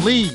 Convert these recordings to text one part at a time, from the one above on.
Lee.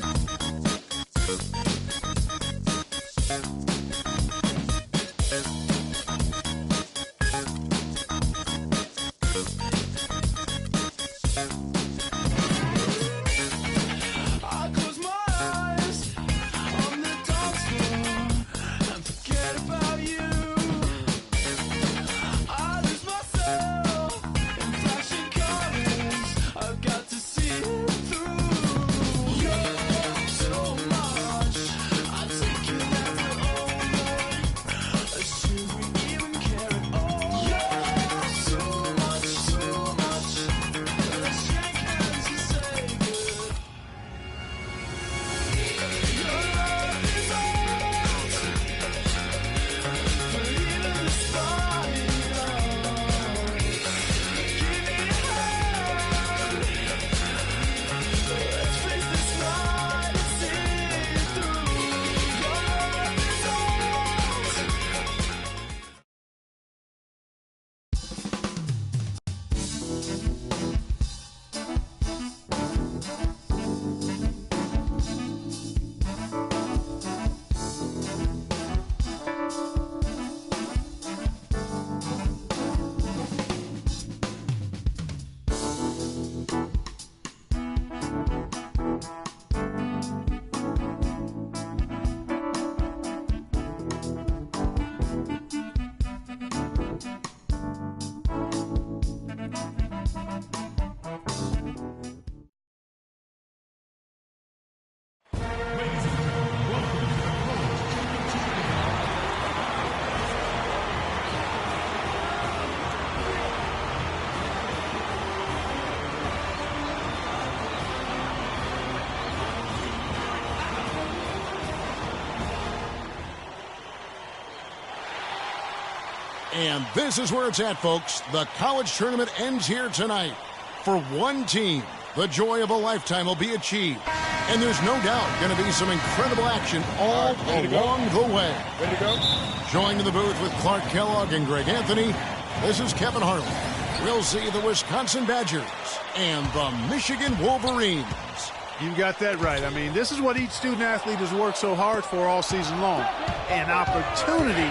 And this is where it's at, folks. The college tournament ends here tonight. For one team, the joy of a lifetime will be achieved. And there's no doubt going to be some incredible action all along the way. Ready to go? Joining the booth with Clark Kellogg and Greg Anthony, this is Kevin Harlan. We'll see the Wisconsin Badgers and the Michigan Wolverines. You got that right. I mean, this is what each student athlete has worked so hard for all season long. An opportunity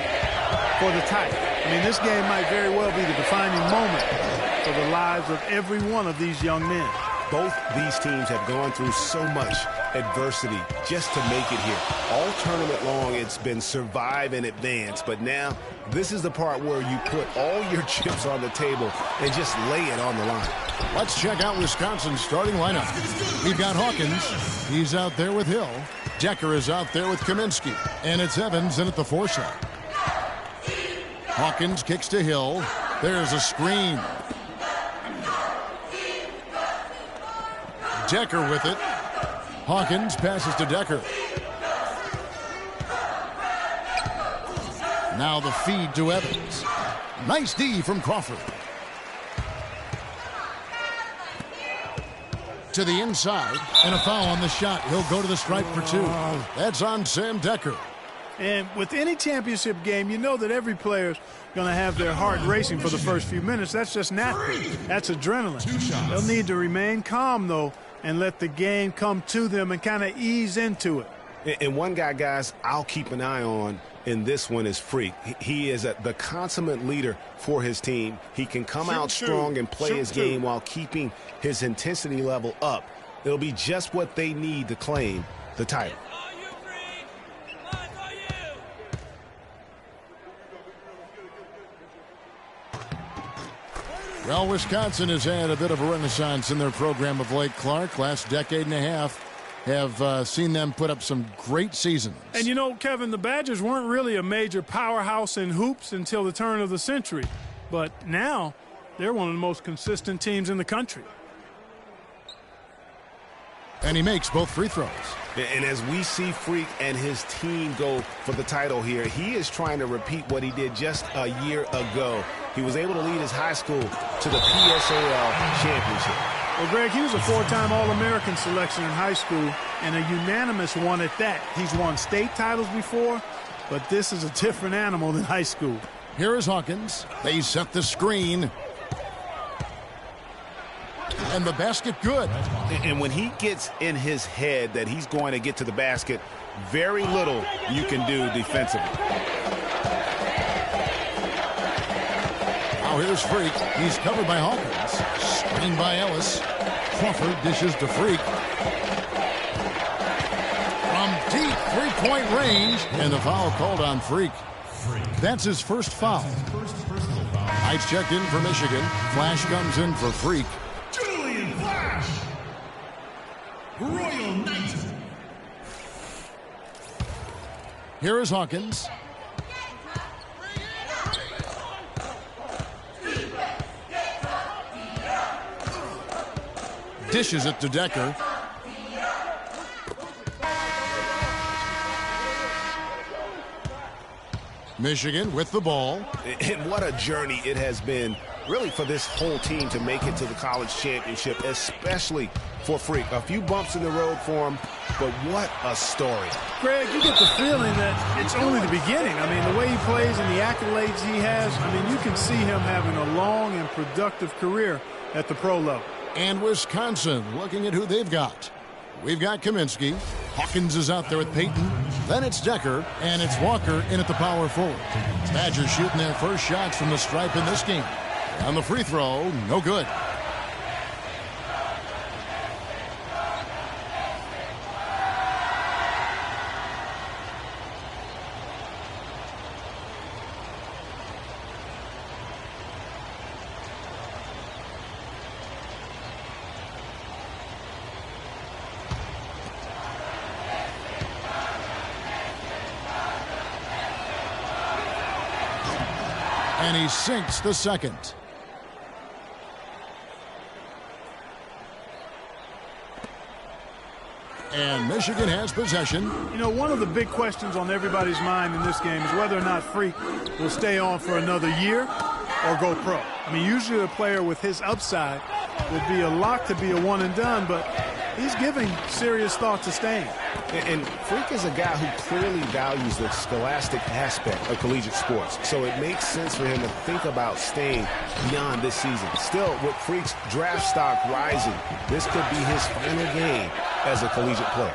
for the title. I mean, this game might very well be the defining moment for the lives of every one of these young men. Both these teams have gone through so much adversity just to make it here. All tournament long, it's been survive and advance. But now, this is the part where you put all your chips on the table and just lay it on the line. Let's check out Wisconsin's starting lineup. We've got Hawkins. He's out there with Hill. Decker is out there with Kaminsky. And it's Evans in at the 4 slot. Hawkins kicks to Hill. There's a screen. Decker with it. Hawkins passes to Decker. Now the feed to Evans. Nice D from Crawford. To the inside, and a foul on the shot. He'll go to the stripe for 2. That's on Sam Decker. And with any championship game, you know that every player's going to have their heart racing for the first few minutes. That's just natural. That's adrenaline. They'll need to remain calm, though, and let the game come to them and kind of ease into it. And one guy, guys, I'll keep an eye on in this one is Freak. He is the consummate leader for his team. He can come out strong and play his game while keeping his intensity level up. It'll be just what they need to claim the title. Well, Wisconsin has had a bit of a renaissance in their program of late, Clark. Last decade and a half have seen them put up some great seasons. And you know, Kevin, the Badgers weren't really a major powerhouse in hoops until the turn of the century. But now, they're one of the most consistent teams in the country. And he makes both free throws. And as we see Freak and his team go for the title here, he is trying to repeat what he did just a year ago. He was able to lead his high school to the PSAL championship. Well, Greg, he was a 4-time All-American selection in high school and a unanimous one at that. He's won state titles before, but this is a different animal than high school. Here is Hawkins. They set the screen. And the basket good. And when he gets in his head that he's going to get to the basket, very little you can do defensively. Now here's Freak. He's covered by Hawkins. Screened by Ellis. Crawford dishes to Freak. From deep three-point range. And the foul called on Freak. That's his first foul. Knights checked in for Michigan. Flash comes in for Freak. Julian Flash. Royal Knight. Here is Hawkins. Dishes it to Decker. Michigan with the ball. And what a journey it has been, really, for this whole team to make it to the college championship, especially for Freak. A few bumps in the road for him, but what a story. Greg, you get the feeling that it's only the beginning. I mean, the way he plays and the accolades he has, I mean, you can see him having a long and productive career at the pro level. And Wisconsin looking at who they've got. We've got Kaminsky. Hawkins is out there with Payton. Then it's Decker, and it's Walker in at the power forward. Badgers shooting their first shots from the stripe in this game. On the free throw, no good. And he sinks the second. And Michigan has possession. You know, one of the big questions on everybody's mind in this game is whether or not Freak will stay on for another year or go pro. I mean, usually a player with his upside would be a lock to be a one and done, but he's giving serious thought to staying. And Freak is a guy who clearly values the scholastic aspect of collegiate sports, so it makes sense for him to think about staying beyond this season. Still, with Freak's draft stock rising, this could be his final game as a collegiate player.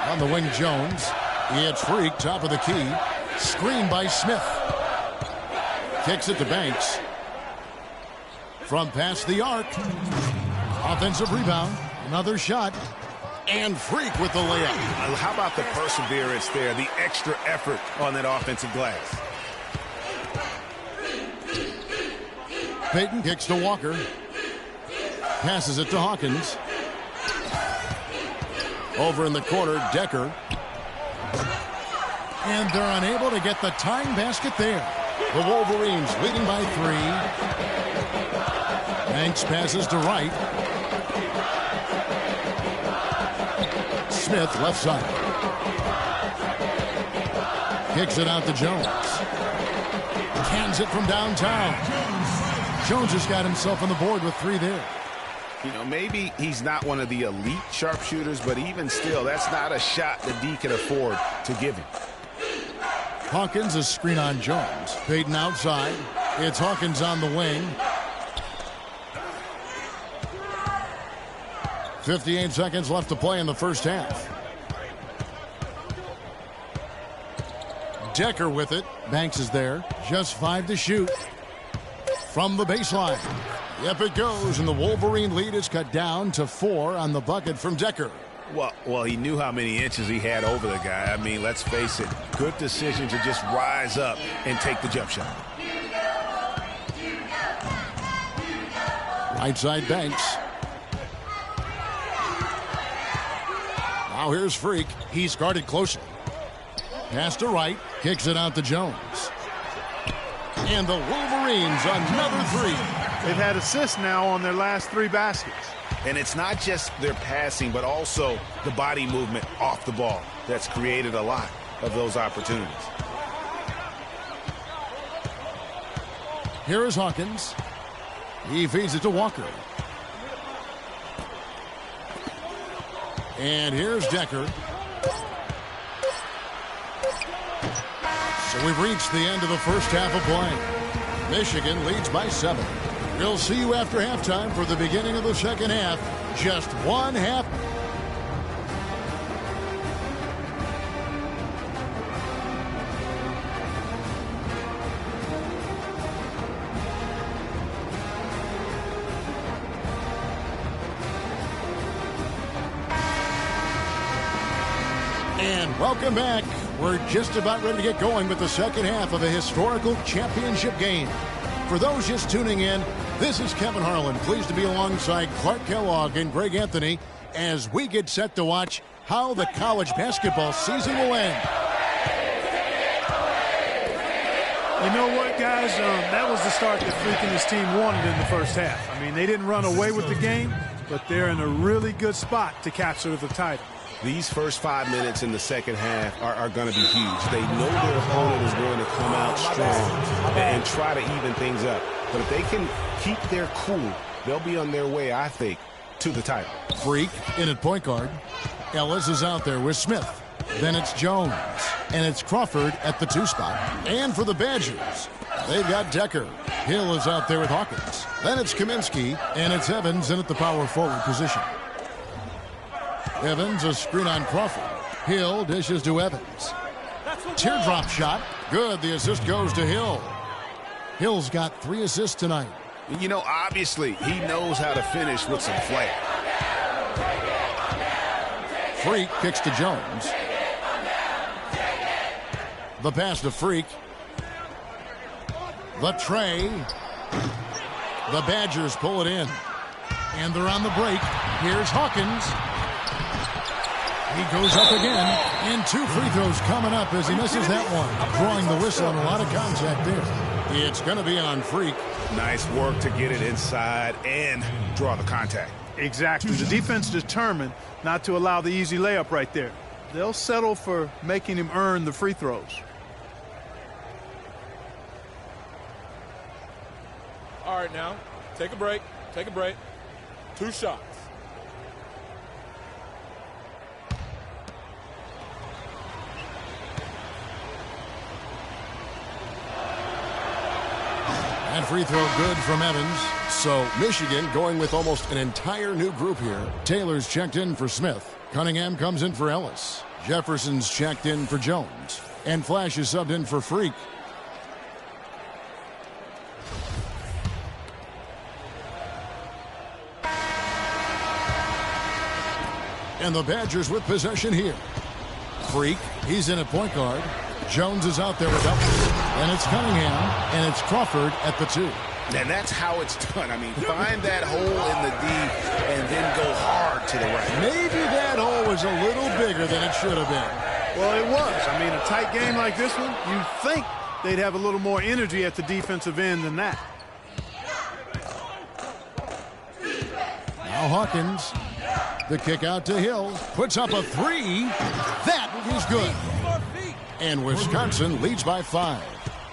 On the wing, Jones. It's Freak, top of the key. Screened by Smith. Kicks it to Banks. From past the arc. Offensive rebound. Another shot. And Freak with the layup. How about the perseverance there, the extra effort on that offensive glass? Payton kicks to Walker. Passes it to Hawkins. Over in the corner, Decker. And they're unable to get the tying basket there. The Wolverines leading by 3. Banks passes to Wright. Smith left side. Kicks it out to Jones. Cans it from downtown. Jones has got himself on the board with 3 there. You know, maybe he's not one of the elite sharpshooters, but even still, that's not a shot the D can afford to give him. Hawkins is screen on Jones. Payton outside. It's Hawkins on the wing. 58 seconds left to play in the first half. Decker with it. Banks is there. Just 5 to shoot. From the baseline. Yep, it goes, and the Wolverine lead is cut down to 4 on the bucket from Decker. Well, he knew how many inches he had over the guy. I mean, let's face it, good decision to just rise up and take the jump shot. Right side Banks. Now here's Freak. He's guarded closely. Pass to Wright. Kicks it out to Jones. And the Wolverines another 3. They've had assists now on their last 3 baskets. And it's not just their passing, but also the body movement off the ball that's created a lot of those opportunities. Here is Hawkins. He feeds it to Walker. And here's Decker. So we've reached the end of the first half of play. Michigan leads by 7. We'll see you after halftime for the beginning of the second half. Just one half. And welcome back. We're just about ready to get going with the second half of a historical championship game. For those just tuning in, this is Kevin Harlan, pleased to be alongside Clark Kellogg and Greg Anthony as we get set to watch how the college basketball season will end. You know what, guys? That was the start that Freak and his team wanted in the first half. I mean, they didn't run away with the game, but they're in a really good spot to capture the title. These first 5 minutes in the second half are going to be huge. They know their opponent is going to come out strong and try to even things up. But if they can keep their cool, they'll be on their way, I think, to the title. Freak in at point guard. Ellis is out there with Smith. Then it's Jones. And it's Crawford at the 2 spot. And for the Badgers, they've got Decker. Hill is out there with Hawkins. Then it's Kaminsky. And it's Evans in at the power forward position. Evans, a screen on Crawford. Hill dishes to Evans. Teardrop shot. Good. The assist goes to Hill. Hill's got 3 assists tonight. You know, obviously, he knows how to finish with some flair. Freak kicks to Jones. The pass to Freak. The tray. The Badgers pull it in. And they're on the break. Here's Hawkins. He goes up again, and 2 free throws coming up as he misses that one. Drawing the whistle and a lot of contact there. It's going to be on Freak. Nice work to get it inside and draw the contact. Exactly. The defense determined not to allow the easy layup right there. They'll settle for making him earn the free throws. All right, now, take a break. Take a break. 2 shots. And free throw good from Evans. So Michigan going with almost an entire new group here. Taylor's checked in for Smith. Cunningham comes in for Ellis. Jefferson's checked in for Jones. And Flash is subbed in for Freak. And the Badgers with possession here. Freak, he's in at point guard. Jones is out there with Ellis. And it's Cunningham, and it's Crawford at the 2. And that's how it's done. I mean, find that hole in the D and then go hard to the right. Maybe that hole was a little bigger than it should have been. Well, it was. I mean, a tight game like this one, you'd think they'd have a little more energy at the defensive end than that. Now Hawkins, the kick out to Hill, puts up a 3. That is good. And Wisconsin leads by 5.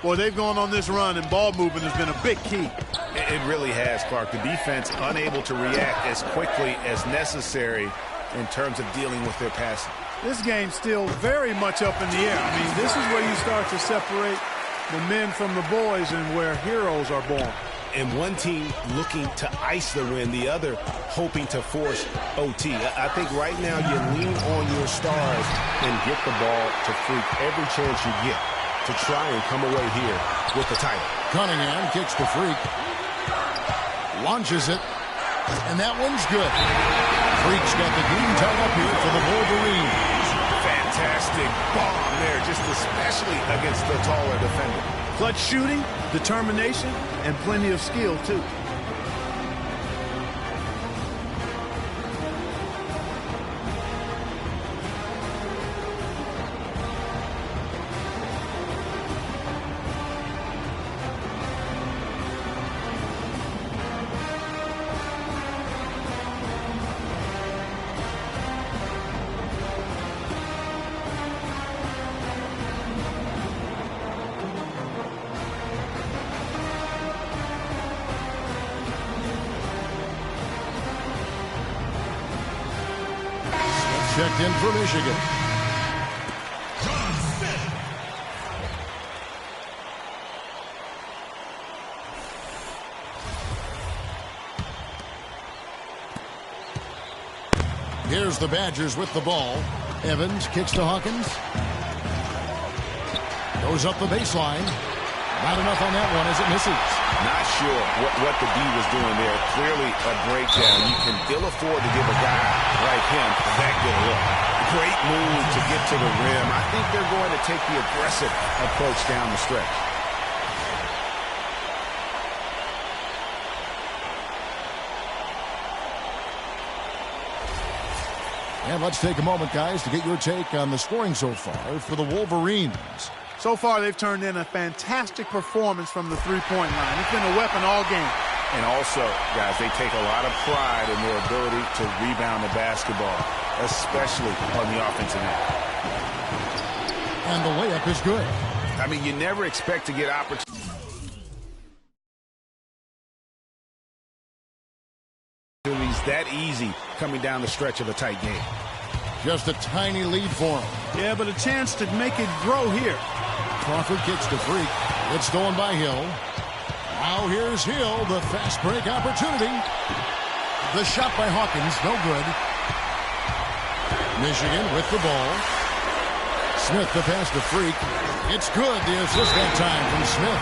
Boy, they've gone on this run, and ball movement has been a big key. It really has, Clark. The defense unable to react as quickly as necessary in terms of dealing with their passing. This game's still very much up in the air. I mean, this is where you start to separate the men from the boys and where heroes are born. And one team looking to ice the win, the other hoping to force OT. I think right now you lean on your stars and get the ball to Freak every chance you get to try and come away here with the title. Cunningham kicks to Freak. Launches it. And that one's good. Freak's got the game tied up here for the Wolverines. Fantastic bomb there, just especially against the taller defender. Clutch shooting, determination, and plenty of skill, too. Checked in for Michigan. Here's the Badgers with the ball. Evans kicks to Hawkins. Goes up the baseline. Not enough on that one as it misses. Not sure what the D was doing there. Clearly a breakdown. You can ill afford to give a guy like him that good a look. Great move to get to the rim. I think they're going to take the aggressive approach down the stretch. And let's take a moment, guys, to get your take on the scoring so far for the Wolverines. So far, they've turned in a fantastic performance from the three-point line. It's been a weapon all game. And also, guys, they take a lot of pride in their ability to rebound the basketball, especially on the offensive end. And the layup is good. I mean, you never expect to get opportunities that easy coming down the stretch of a tight game. Just a tiny lead for him. Yeah, but a chance to make it grow here. Crawford kicks to Freak. It's stolen by Hill. Now here's Hill, the fast break opportunity. The shot by Hawkins, no good. Michigan with the ball. Smith the pass to Freak. It's good, the assist that time from Smith.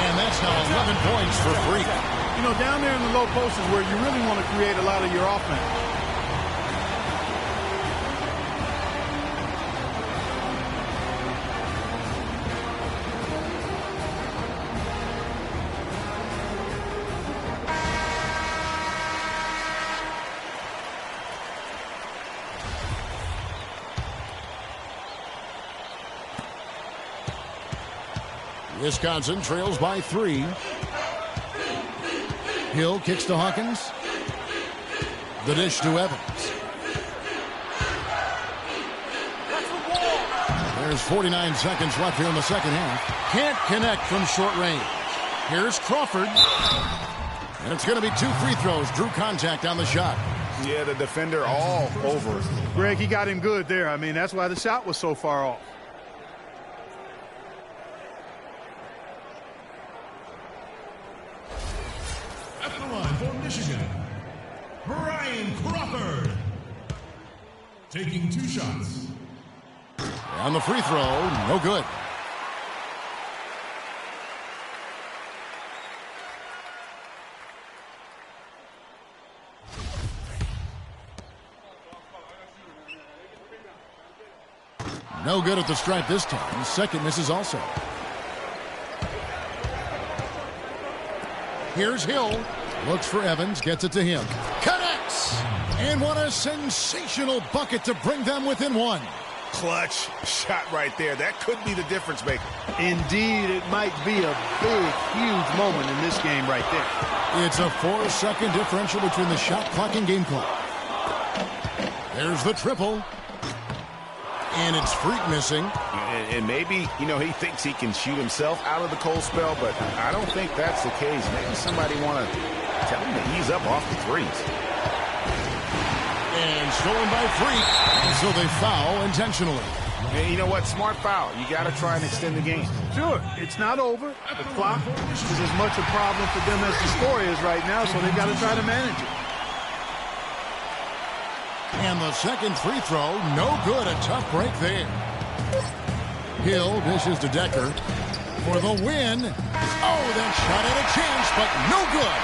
And that's now 11 points for Freak. You know, down there in the low post is where you really want to create a lot of your offense. Wisconsin trails by 3. Hill kicks to Hawkins. The dish to Evans. There's 49 seconds left here in the second half. Can't connect from short range. Here's Crawford. And it's going to be 2 free throws. Drew contact on the shot. Yeah, the defender all over it. Greg, he got him good there. I mean, that's why the shot was so far off. Michigan, Brian Crawford, taking 2 shots. On the free throw, no good. No good at the stripe this time. Second misses also. Here's Hill. Looks for Evans, gets it to him. Connects! And what a sensational bucket to bring them within 1. Clutch shot right there. That could be the difference maker. Indeed, it might be a big, huge moment in this game right there. It's a 4-second differential between the shot clock and game clock. There's the triple. And it's Freak missing. And maybe, you know, he thinks he can shoot himself out of the cold spell, but I don't think that's the case. Maybe somebody want to tell him to ease up off the threes. And stolen by Freak. So they foul intentionally. And you know what? Smart foul. You got to try and extend the game. Sure, it's not over. The clock is as much a problem for them as the score is right now, so they've got to try to manage it. And the second free throw, no good. A tough break there. Hill dishes to Decker for the win. Oh, that shot had a chance, but no good.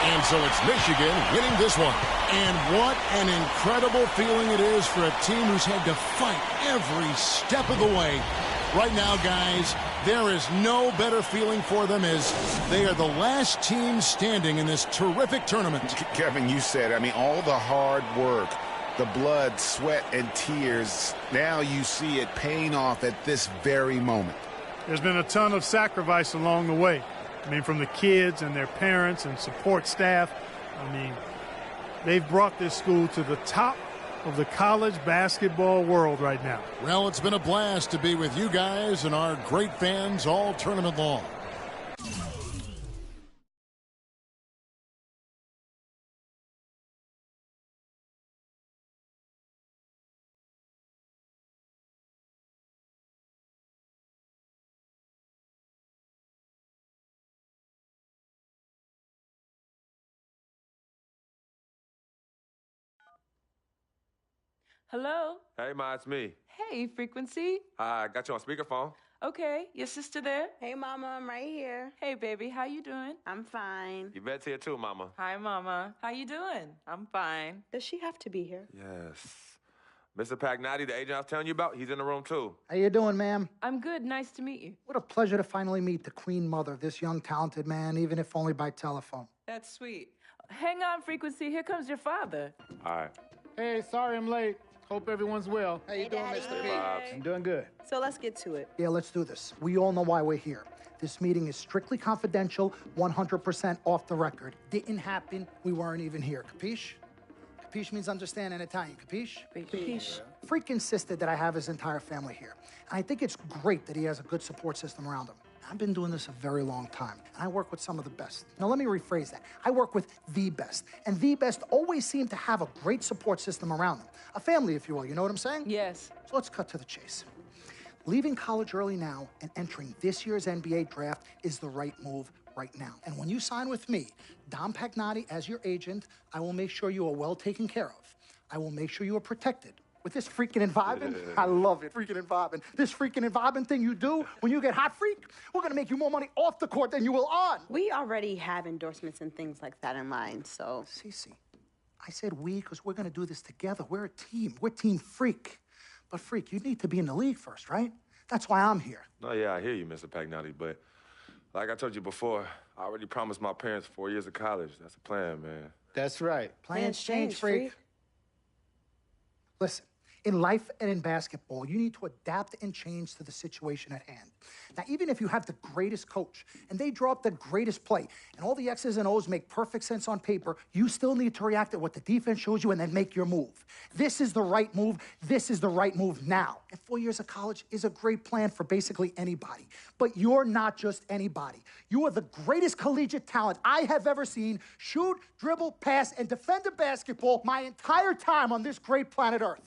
And so it's Michigan winning this one. And what an incredible feeling it is for a team who's had to fight every step of the way. Right now, guys, there is no better feeling for them as they are the last team standing in this terrific tournament. Kevin, you said, I mean, all the hard work, the blood, sweat, and tears, now you see it paying off at this very moment. There's been a ton of sacrifice along the way. I mean, from the kids and their parents and support staff. I mean, they've brought this school to the top of the college basketball world right now. Well, it's been a blast to be with you guys and our great fans all tournament long. Hello? Hey, Ma, it's me. Hey, Frequency. I got you on speakerphone. Okay, your sister there? Hey, Mama, I'm right here. Hey, baby, how you doing? I'm fine. Yvette's here too, Mama. Hi, Mama. How you doing? I'm fine. Does she have to be here? Yes. Mr. Pagnotti, the agent I was telling you about, he's in the room too. How you doing, ma'am? I'm good. Nice to meet you. What a pleasure to finally meet the queen mother of this young, talented man, even if only by telephone. That's sweet. Hang on, Frequency. Here comes your father. All right. Hey, sorry I'm late. Hope everyone's well. How you doing, Mr. P? I'm doing good. So let's get to it. Yeah, let's do this. We all know why we're here. This meeting is strictly confidential, 100% off the record. Didn't happen. We weren't even here. Capiche? Capiche means understand in Italian. Capiche? Capiche. Freak insisted that I have his entire family here. And I think it's great that he has a good support system around him. I've been doing this a very long time, and I work with some of the best. Now, let me rephrase that. I work with the best, and the best always seem to have a great support system around them. A family, if you will, you know what I'm saying? Yes. So let's cut to the chase. Leaving college early now and entering this year's NBA draft is the right move right now. And when you sign with me, Dom Pagnotti, as your agent, I will make sure you are well taken care of. I will make sure you are protected. With this freaking and vibing, I love it, freaking and vibing. This freaking and vibing thing you do when you get hot freak, we're gonna make you more money off the court than you will on. We already have endorsements and things like that in line, so. Cece, I said we because we're gonna do this together. We're a team. We're Team Freak. But Freak, you need to be in the league first, right? That's why I'm here. No, yeah, I hear you, Mr. Pagnotti, but like I told you before, I already promised my parents 4 years of college. That's the plan, man. That's right. Plans change, Freak. Listen. In life and in basketball, you need to adapt and change to the situation at hand. Now, even if you have the greatest coach and they draw up the greatest play and all the X's and O's make perfect sense on paper, you still need to react to what the defense shows you and then make your move. This is the right move. This is the right move now. And 4 years of college is a great plan for basically anybody. But you're not just anybody. You are the greatest collegiate talent I have ever seen shoot, dribble, pass, and defend a basketball my entire time on this great planet Earth.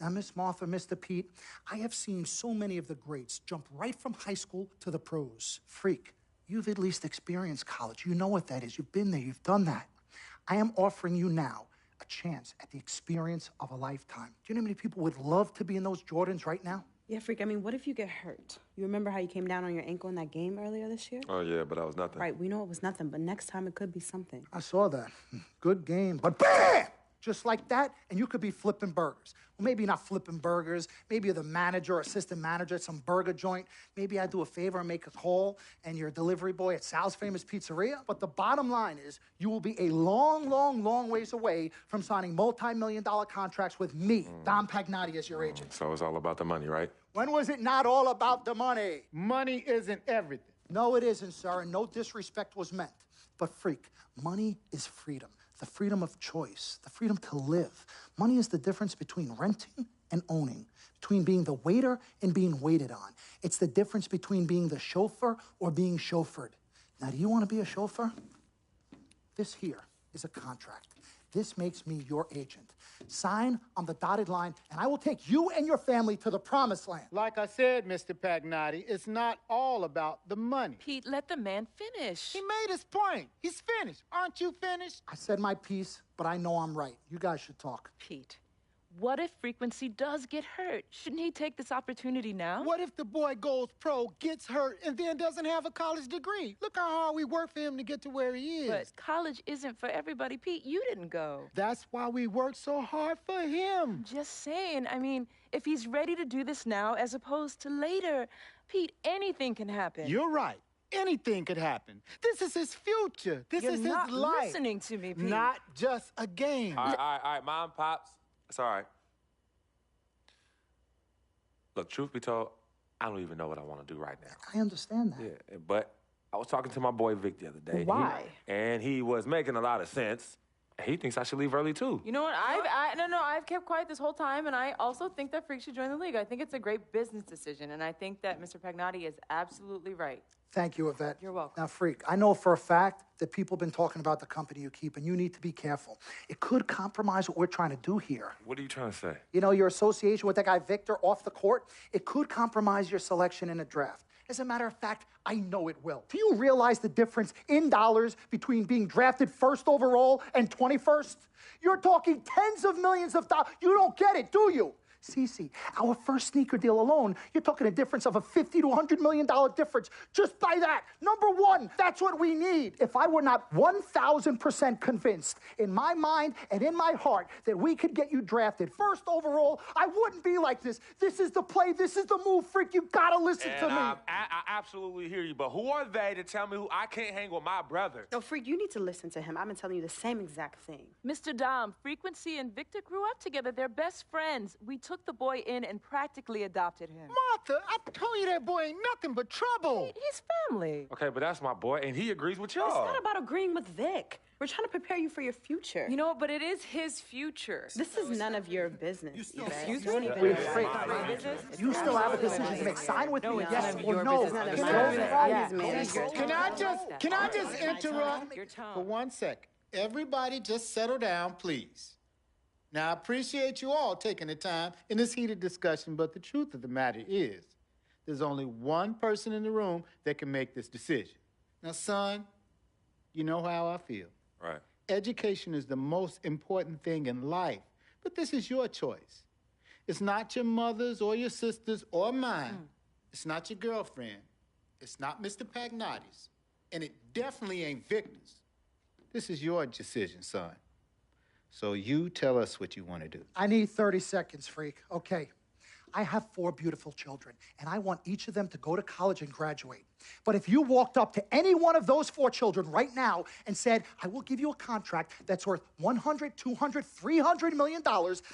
Now, Miss Martha, Mr. Pete, I have seen so many of the greats jump right from high school to the pros. Freak, you've at least experienced college. You know what that is. You've been there. You've done that. I am offering you now a chance at the experience of a lifetime. Do you know how many people would love to be in those Jordans right now? Yeah, Freak, I mean, what if you get hurt? You remember how you came down on your ankle in that game earlier this year? Oh, yeah, but that was nothing. Right, we know it was nothing, but next time it could be something. I saw that. Good game. But BAM! Just like that, and you could be flipping burgers. Well, maybe not flipping burgers. Maybe you're the manager or assistant manager at some burger joint. Maybe I do a favor and make a call, and you're a delivery boy at Sal's Famous Pizzeria. But the bottom line is you will be a long, long, long ways away from signing multi-million-dollar contracts with me, Dom Pagnotti, as your agent. So it's all about the money, right? When was it not all about the money? Money isn't everything. No, it isn't, sir, and no disrespect was meant. But Freak, money is freedom. The freedom of choice, the freedom to live. Money is the difference between renting and owning, between being the waiter and being waited on. It's the difference between being the chauffeur or being chauffeured. Now, do you want to be a chauffeur? This here is a contract. This makes me your agent. Sign on the dotted line, and I will take you and your family to the promised land. Like I said, Mr. Pagnotti, it's not all about the money. Pete, let the man finish. He made his point. He's finished. Aren't you finished? I said my piece, but I know I'm right. You guys should talk. Pete, what if Frequency does get hurt? Shouldn't he take this opportunity now? What if the boy goes pro, gets hurt, and then doesn't have a college degree? Look how hard we work for him to get to where he is. But college isn't for everybody. Pete, you didn't go. That's why we work so hard for him. Just saying. I mean, if he's ready to do this now as opposed to later, Pete, anything can happen. You're right. Anything could happen. This is his future. This is his life. You're not listening to me, Pete. Not just a game. All right, Mom, Pops. It's all right. Look, truth be told, I don't even know what I want to do right now. I understand that. Yeah, but I was talking to my boy Vic the other day. Why? And he was making a lot of sense. He thinks I should leave early, too. You know what? I've kept quiet this whole time, and I also think that Freak should join the league. I think it's a great business decision, and I think that Mr. Pagnotti is absolutely right. Thank you, Yvette. You're welcome. Now, Freak, I know for a fact that people have been talking about the company you keep, and you need to be careful. It could compromise what we're trying to do here. What are you trying to say? You know, your association with that guy Victor off the court, it could compromise your selection in a draft. As a matter of fact, I know it will. Do you realize the difference in dollars between being drafted first overall and 21st? You're talking tens of millions of dollars. You don't get it, do you? Cece, our first sneaker deal alone, you're talking a difference of a $50 to $100 million difference just by that. Number one, that's what we need. If I were not 1,000% convinced in my mind and in my heart that we could get you drafted first overall, I wouldn't be like this. This is the play. This is the move, Freak. You gotta listen to me. I absolutely hear you, but who are they to tell me who I can't hang with my brother? No, Freak, you need to listen to him. I've been telling you the same exact thing. Mr. Dom, Frequency and Victor grew up together. They're best friends. We took the boy in and practically adopted him. Martha, I told you that boy ain't nothing but trouble. He's family. Okay, but that's my boy, and he agrees with y'all. It's not about agreeing with Vic. We're trying to prepare you for your future. You know what? But it is his future. This is none of your business. Excuse me? You still have a decision to make. Sign with me, yes or no. Can I just interrupt for 1 second? Everybody just settle down, please. Now, I appreciate you all taking the time in this heated discussion, but the truth of the matter is there's only one person in the room that can make this decision. Now, son, you know how I feel. Right. Education is the most important thing in life, but this is your choice. It's not your mother's or your sister's or mine. It's not your girlfriend. It's not Mr. Pagnotti's. And it definitely ain't Victor's. This is your decision, son. So you tell us what you want to do. I need 30 seconds, Freak. Okay. I have 4 beautiful children, and I want each of them to go to college and graduate. But if you walked up to any one of those 4 children right now and said, I will give you a contract that's worth $100, $200, $300 million,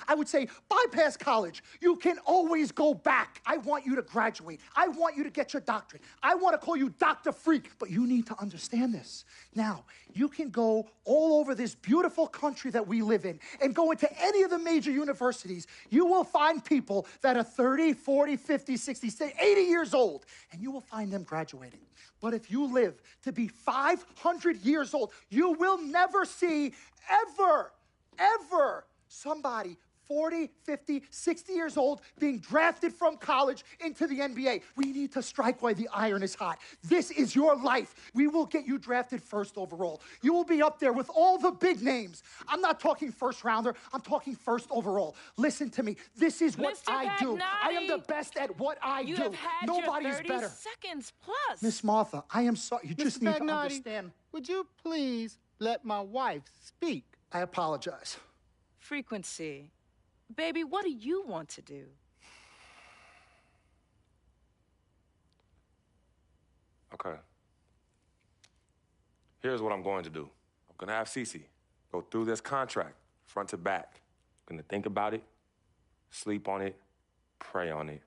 I would say, bypass college. You can always go back. I want you to graduate. I want you to get your doctorate. I want to call you Dr. Freak, but you need to understand this. Now, you can go all over this beautiful country that we live in and go into any of the major universities. You will find people that are 30, 40, 50, 60, 80 years old, and you will find them graduating. But if you live to be 500 years old, you will never see ever somebody 40, 50, 60 years old being drafted from college into the NBA. We need to strike while the iron is hot. This is your life. We will get you drafted first overall. You will be up there with all the big names. I'm not talking first rounder. I'm talking first overall. Listen to me. This is what I do. I am the best at what I do. You have had Nobody your 30 is better. seconds plus. Miss Martha, I am sorry. You just need to understand. Would you please let my wife speak? I apologize. Frequency. Baby, what do you want to do? Okay. Here's what I'm going to do. I'm going to have Cece go through this contract, front to back. I'm going to think about it, sleep on it, pray on it,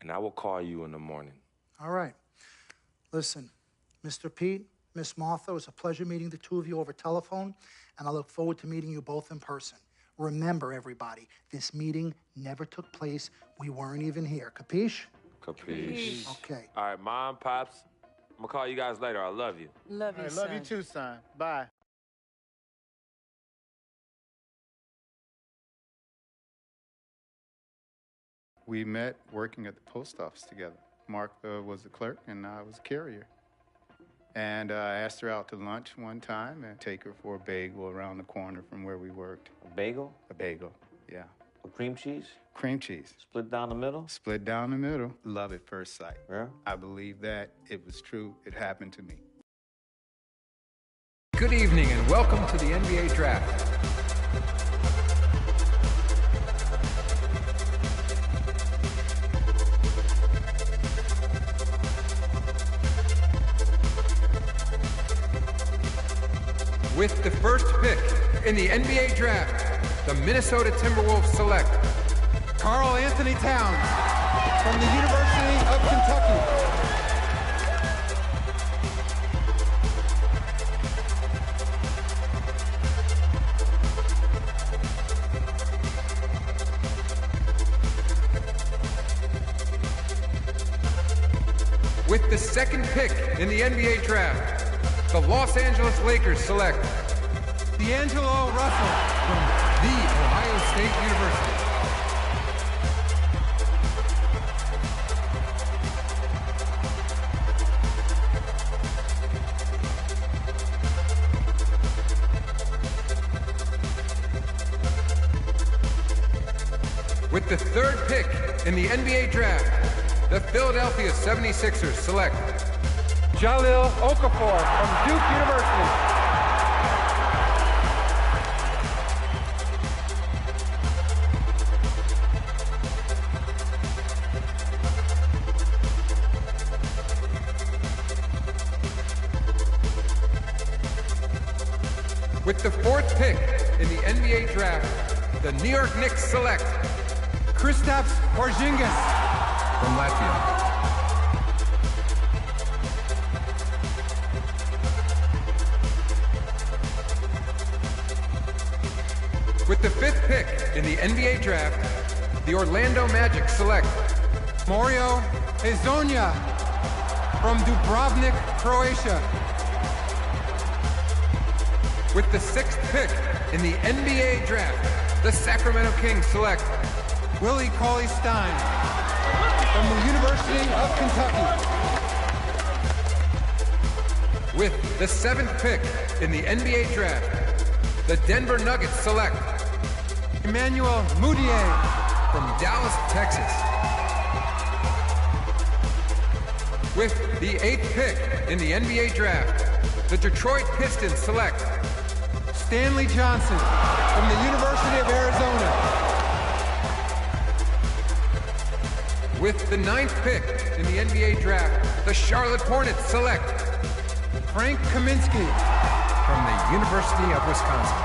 and I will call you in the morning. All right. Listen, Mr. Pete, Miss Martha, it was a pleasure meeting the two of you over telephone, and I look forward to meeting you both in person. Remember, everybody, this meeting never took place. We weren't even here. Capiche? Capiche. Okay. All right, Mom, Pops, I'm going to call you guys later. I love you. Love you, I son. love you too, son. Bye. We met working at the post office together. Mark was the clerk, and I was a carrier. And I asked her out to lunch one time and take her for a bagel around the corner from where we worked. A bagel? A bagel, yeah. With cream cheese? Cream cheese. Split down the middle? Split down the middle. Love at first sight. Yeah? I believe that. It was true. It happened to me. Good evening and welcome to the NBA Draft. With the first pick in the NBA Draft, the Minnesota Timberwolves select Karl Anthony Towns from the University of Kentucky. With the second pick in the NBA Draft, the Los Angeles Lakers select D'Angelo Russell from The Ohio State University. With the third pick in the NBA draft, the Philadelphia 76ers select Jahlil Okafor from Duke University. With the fourth pick in the NBA draft, the New York Knicks select Kristaps Porzingis from Latvia. With the fifth pick in the NBA draft, the Orlando Magic select Mario Hezonja from Dubrovnik, Croatia. With the sixth pick in the NBA draft, the Sacramento Kings select Willie Cauley-Stein from the University of Kentucky. With the seventh pick in the NBA draft, the Denver Nuggets select Emmanuel Mudiay from Dallas, Texas. With the eighth pick in the NBA draft, the Detroit Pistons select Stanley Johnson from the University of Arizona. With the ninth pick in the NBA draft, the Charlotte Hornets select Frank Kaminsky from the University of Wisconsin.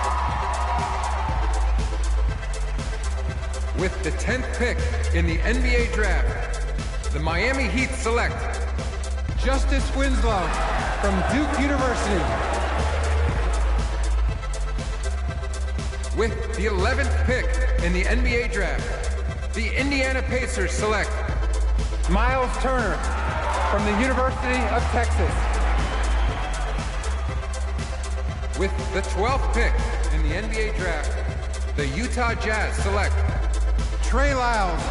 With the 10th pick in the NBA draft, the Miami Heat select Justice Winslow from Duke University. With the 11th pick in the NBA draft, the Indiana Pacers select Miles Turner from the University of Texas. With the 12th pick in the NBA draft, the Utah Jazz select Trey Lyles.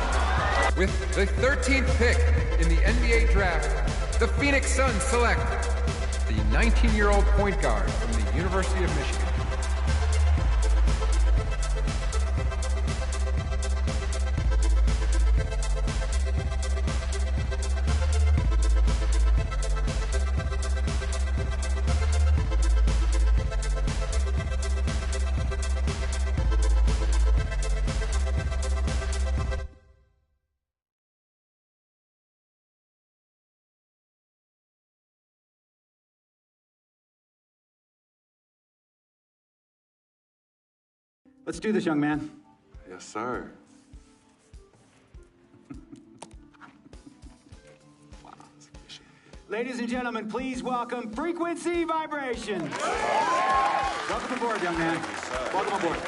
With the 13th pick in the NBA draft, the Phoenix Suns select the 19-year-old point guard from the University of Michigan. Let's do this, young man. Yes, sir. Wow, that's efficient. Ladies and gentlemen, please welcome Frequency Vibration. Welcome aboard, young man. Welcome aboard.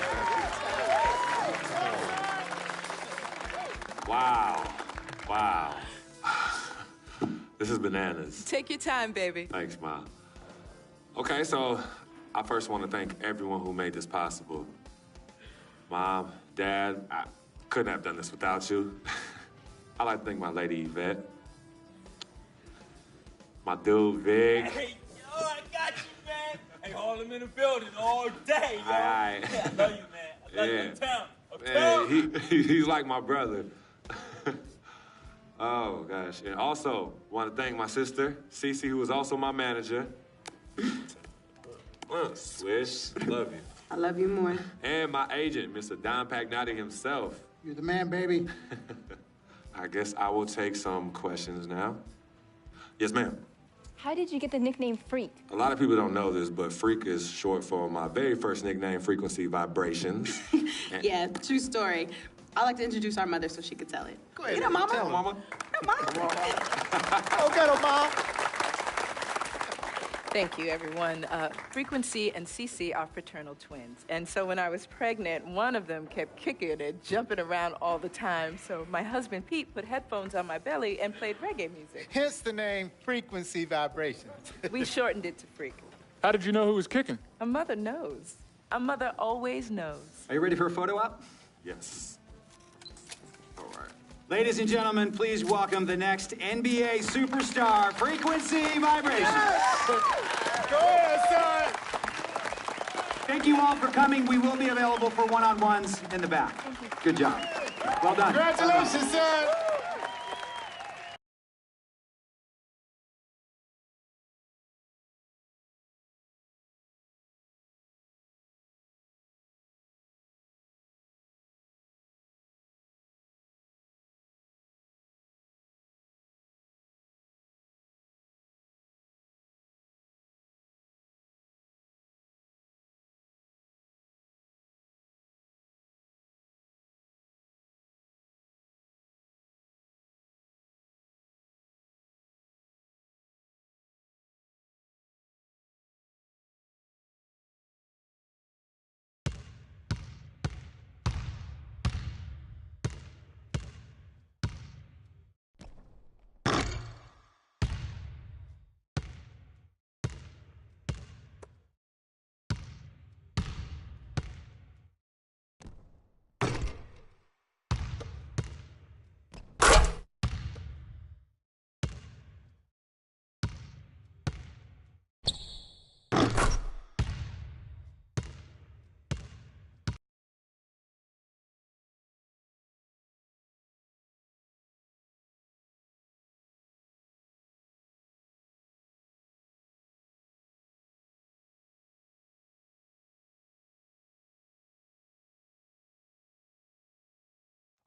Wow. Wow. This is bananas. Take your time, baby. Thanks, Ma. Okay, so I first want to thank everyone who made this possible. Mom, Dad, I couldn't have done this without you. I'd like to thank my lady Yvette, my dude Vig. Hey, yo, I got you, man. Hey, hold him in the building all day, yo. Aye. Yeah, I love you, man. I love you uptown. Man, he's like my brother. Oh, gosh. And also, want to thank my sister, Cece, who is also my manager. Swish, love you. I love you more. And my agent, Mr. Don Pagnotti himself. You're the man, baby. I guess I will take some questions now. Yes, ma'am. How did you get the nickname Freak? A lot of people don't know this, but Freak is short for my very first nickname, Frequency Vibrations. Yeah, true story. I like to introduce our mother so she could tell it. Go ahead. You know, Mama. Tell Mama. You know, Mama. Go get her, Mom. Thank you, everyone. Frequency and Cece are fraternal twins. And so when I was pregnant, one of them kept kicking and jumping around all the time. So my husband, Pete, put headphones on my belly and played reggae music. Hence the name Frequency Vibrations. We shortened it to Freak. How did you know who was kicking? A mother knows. A mother always knows. Are you ready for a photo op? Yes. All right. Ladies and gentlemen, please welcome the next NBA superstar, Frequency Vibrations. Go ahead, son. Thank you all for coming. We will be available for one-on-ones in the back. Good job. Well done. Congratulations, son.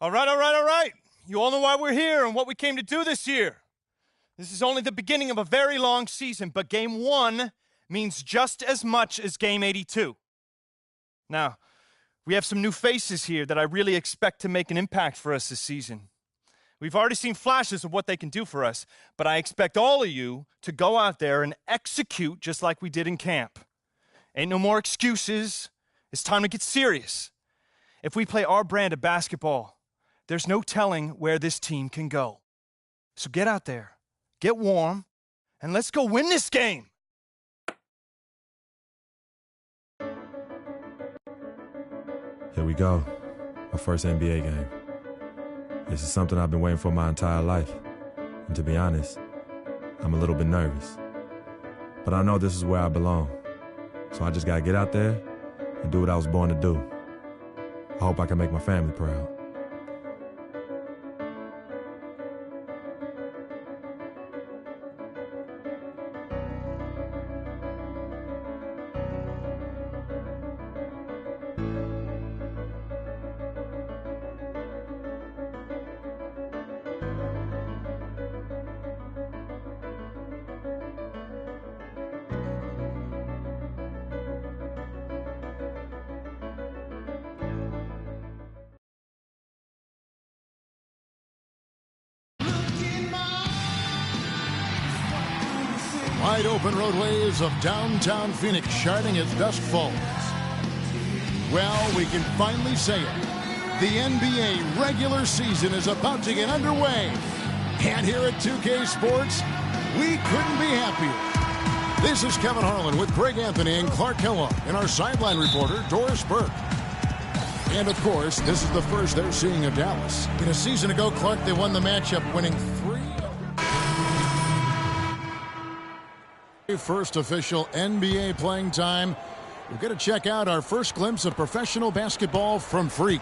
All right. You all know why we're here and what we came to do this year. This is only the beginning of a very long season, but Game 1 means just as much as Game 82. Now, we have some new faces here that I really expect to make an impact for us this season. We've already seen flashes of what they can do for us, but I expect all of you to go out there and execute just like we did in camp. Ain't no more excuses. It's time to get serious. If we play our brand of basketball, there's no telling where this team can go. So get out there, get warm, and let's go win this game. Here we go, our first NBA game. This is something I've been waiting for my entire life. And to be honest, I'm a little bit nervous. But I know this is where I belong. So I just gotta get out there and do what I was born to do. I hope I can make my family proud. Wide open roadways of downtown Phoenix shining as dusk falls. Well, we can finally say it. The NBA regular season is about to get underway. And here at 2K Sports, we couldn't be happier. This is Kevin Harlan with Greg Anthony and Clark Kellogg and our sideline reporter, Doris Burke. And, of course, this is the first they're seeing of Dallas. A season ago, Clark, they won the matchup, winning 3. First official NBA playing time. We're going to check out our first glimpse of professional basketball from Freak.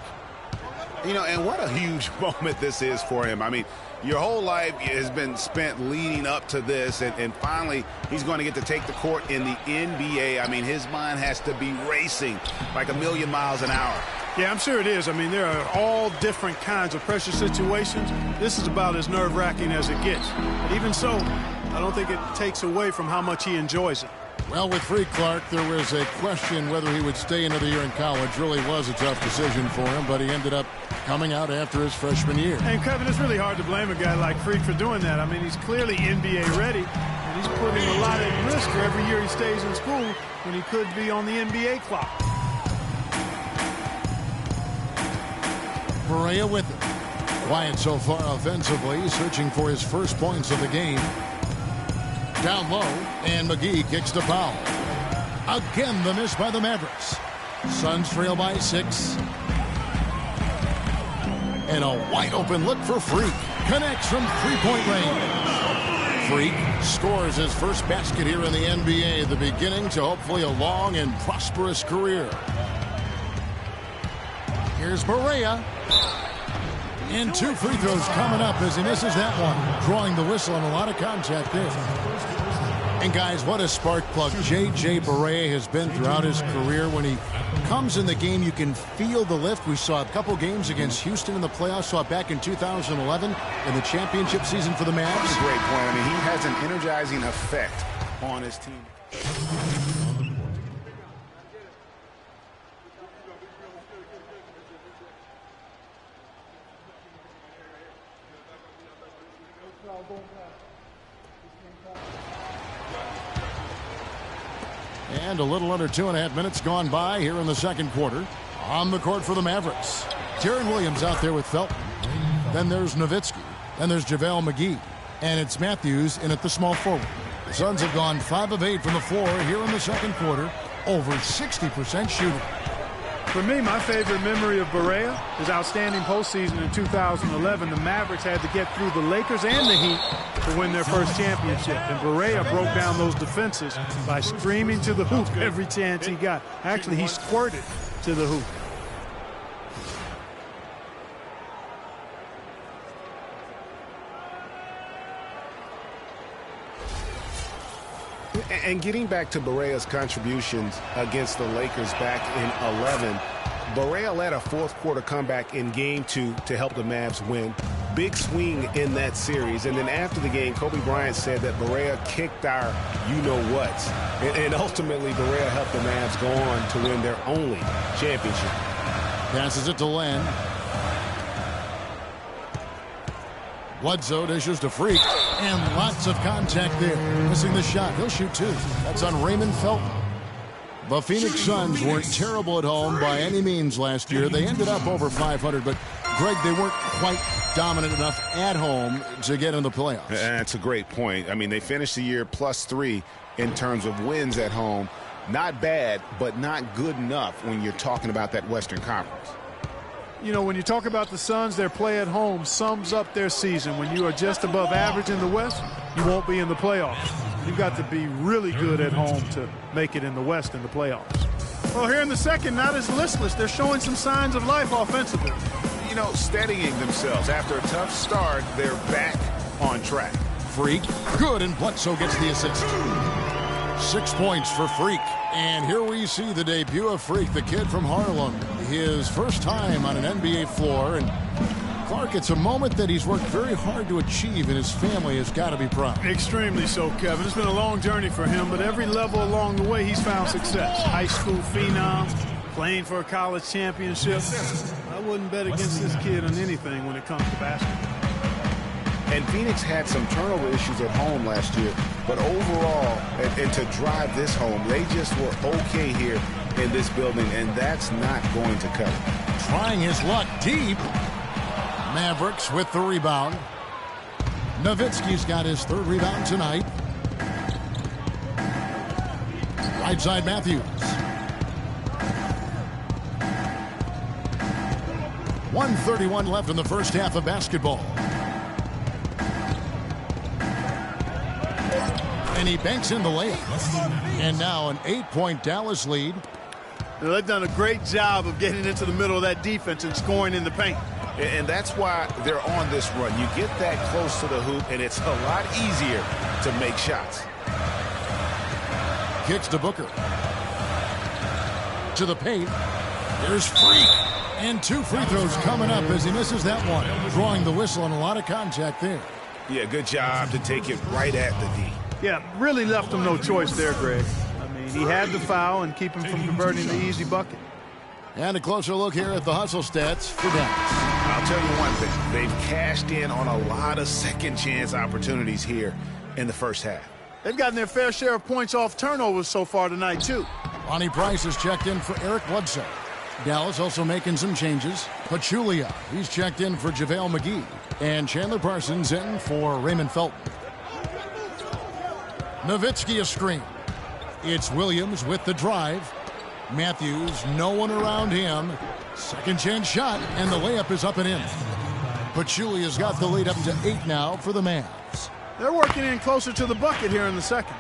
You know, and what a huge moment this is for him. I mean, your whole life has been spent leading up to this, and finally he's going to get to take the court in the NBA. I mean, his mind has to be racing like a million miles an hour. Yeah, I'm sure it is. I mean, there are all different kinds of pressure situations. This is about as nerve-wracking as it gets. But even so, I don't think it takes away from how much he enjoys it. Well, with Freak, Clark, there was a question whether he would stay another year in college. Really was a tough decision for him, but he ended up coming out after his freshman year. And, Kevin, it's really hard to blame a guy like Freak for doing that. I mean, he's clearly NBA ready, and he's putting a lot at risk for every year he stays in school when he could be on the NBA clock. Perea with it. Quiet so far offensively, searching for his first points of the game. Down low, and McGee kicks the foul. Again, the miss by the Mavericks. Suns trail by 6. And a wide open look for Freak. Connects from three-point range. Freak scores his first basket here in the NBA, the beginning to hopefully a long and prosperous career. Here's Perea. And 2 free throws coming up as he misses that one. Drawing the whistle and a lot of contact there. And guys, what a spark plug J.J. Barea has been throughout his career. When he comes in the game, you can feel the lift. We saw a couple games against Houston in the playoffs. Saw it back in 2011 in the championship season for the Mavs. That's a great point. I mean, he has an energizing effect on his team. And a little under 2.5 minutes gone by here in the second quarter. On the court for the Mavericks. Deron Williams out there with Felton. Then there's Nowitzki. Then there's JaVale McGee. And it's Matthews in at the small forward. The Suns have gone 5 of 8 from the floor here in the second quarter. Over 60% shooting. For me, my favorite memory of Barea, his outstanding postseason in 2011. The Mavericks had to get through the Lakers and the Heat to win their first championship. And Barea broke down those defenses by screaming to the hoop every chance he got. Actually, he squirted to the hoop. And getting back to Barea's contributions against the Lakers back in 11, Barea led a fourth quarter comeback in game 2 to help the Mavs win. Big swing in that series. And then after the game, Kobe Bryant said that Barea kicked our you-know-whats. And ultimately, Barea helped the Mavs go on to win their only championship. Passes it to Len. Bledsoe dishes to Freak, and lots of contact there. Missing the shot. He'll shoot 2. That's on Raymond Felton. The Phoenix Suns weren't terrible at home by any means last year. They ended up over 500, but, Greg, they weren't quite dominant enough at home to get in the playoffs. That's a great point. I mean, they finished the year +3 in terms of wins at home. Not bad, but not good enough when you're talking about that Western Conference. You know, when you talk about the Suns, their play at home sums up their season. When you are just above average in the West, you won't be in the playoffs. You've got to be really good at home to make it in the West in the playoffs. Well, here in the second, not as listless. They're showing some signs of life offensively. You know, steadying themselves. After a tough start, they're back on track. Freak, good, and Bledsoe gets the assist. 6 points for Freak. And here we see the debut of Freak, the kid from Harlem. His first time on an NBA floor. And Clark, it's a moment that he's worked very hard to achieve, and his family has got to be proud. Extremely so, Kevin. It's been a long journey for him, but every level along the way, he's found success. High school phenom, playing for a college championship. I wouldn't bet against this kid on anything when it comes to basketball. And Phoenix had some turnover issues at home last year, but overall, and to drive this home, they just were okay here in this building, and that's not going to cut it. Trying his luck deep. Mavericks with the rebound. Nowitzki's got his 3rd rebound tonight. Right side, Matthews. 1:31 left in the first half of basketball. And he banks in the layup. And now an 8-point Dallas lead. Now, they've done a great job of getting into the middle of that defense and scoring in the paint. And that's why they're on this run. You get that close to the hoop, and it's a lot easier to make shots. Kicks to Booker. To the paint. There's Freak. And 2 free throws coming up as he misses that one. Drawing the whistle and a lot of contact there. Yeah, good job to take it right at the D. Yeah, really left him no choice there, Greg. I mean, he had the foul and keep him from converting the easy bucket. And a closer look here at the hustle stats for Dallas. I'll tell you one thing. They've cashed in on a lot of second-chance opportunities here in the first half. They've gotten their fair share of points off turnovers so far tonight, too. Lonnie Price has checked in for Eric Bledsoe. Dallas also making some changes. Pachulia, he's checked in for JaVale McGee. And Chandler Parsons in for Raymond Felton. Nowitzki a screen. It's Williams with the drive. Matthews, no one around him. Second chance shot, and the layup is up and in. Pachulia's got the lead up to 8 now for the Mavs. They're working in closer to the bucket here in the second.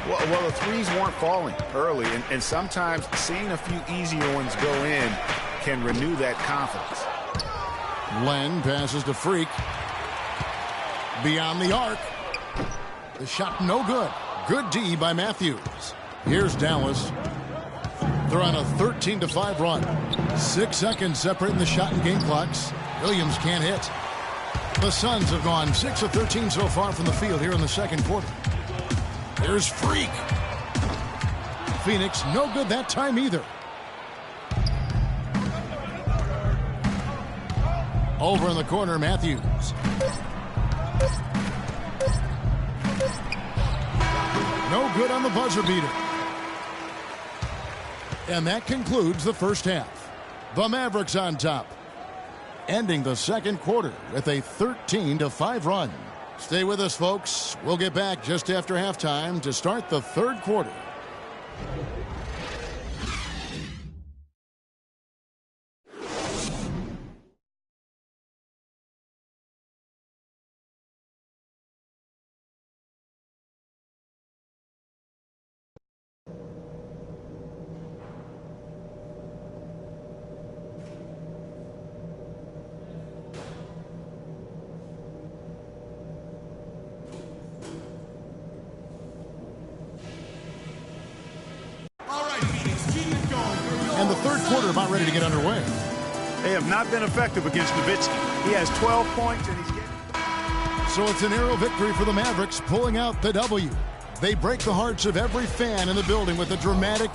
Well, the threes weren't falling early, and sometimes seeing a few easier ones go in can renew that confidence. Len passes to Freak. Beyond the arc. The shot no good. Good D by Matthews. Here's Dallas. They're on a 13-5 run. 6 seconds separating the shot and game clocks. Williams can't hit. The Suns have gone 6 of 13 so far from the field here in the second quarter. Here's Freak. Phoenix no good that time either. Over in the corner, Matthews. No good on the buzzer beater. And that concludes the first half. The Mavericks on top, ending the second quarter with a 13-5 run. Stay with us, folks. We'll get back just after halftime to start the third quarter. And the third quarter about ready to get underway. They have not been effective against Nowitzki. He has 12 points and he's getting... So it's a narrow victory for the Mavericks, pulling out the W. They break the hearts of every fan in the building with a dramatic...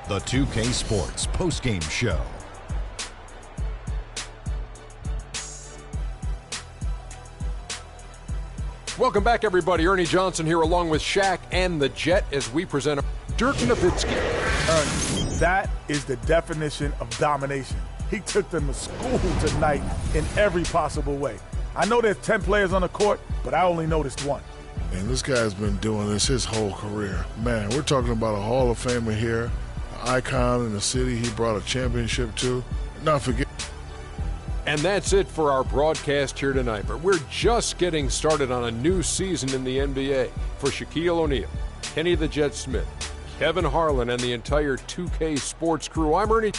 The 2K Sports postgame show. Welcome back, everybody. Ernie Johnson here along with Shaq and the Jet as we present Dirk Nowitzki. That is the definition of domination. He took them to school tonight in every possible way. I know there's 10 players on the court, but I only noticed one. And this guy's been doing this his whole career. Man, we're talking about a Hall of Famer here, an icon in the city he brought a championship to. Not forget. And that's it for our broadcast here tonight. But we're just getting started on a new season in the NBA. For Shaquille O'Neal, Kenny the Jet Smith, Kevin Harlan, and the entire 2K Sports crew, I'm Ernie.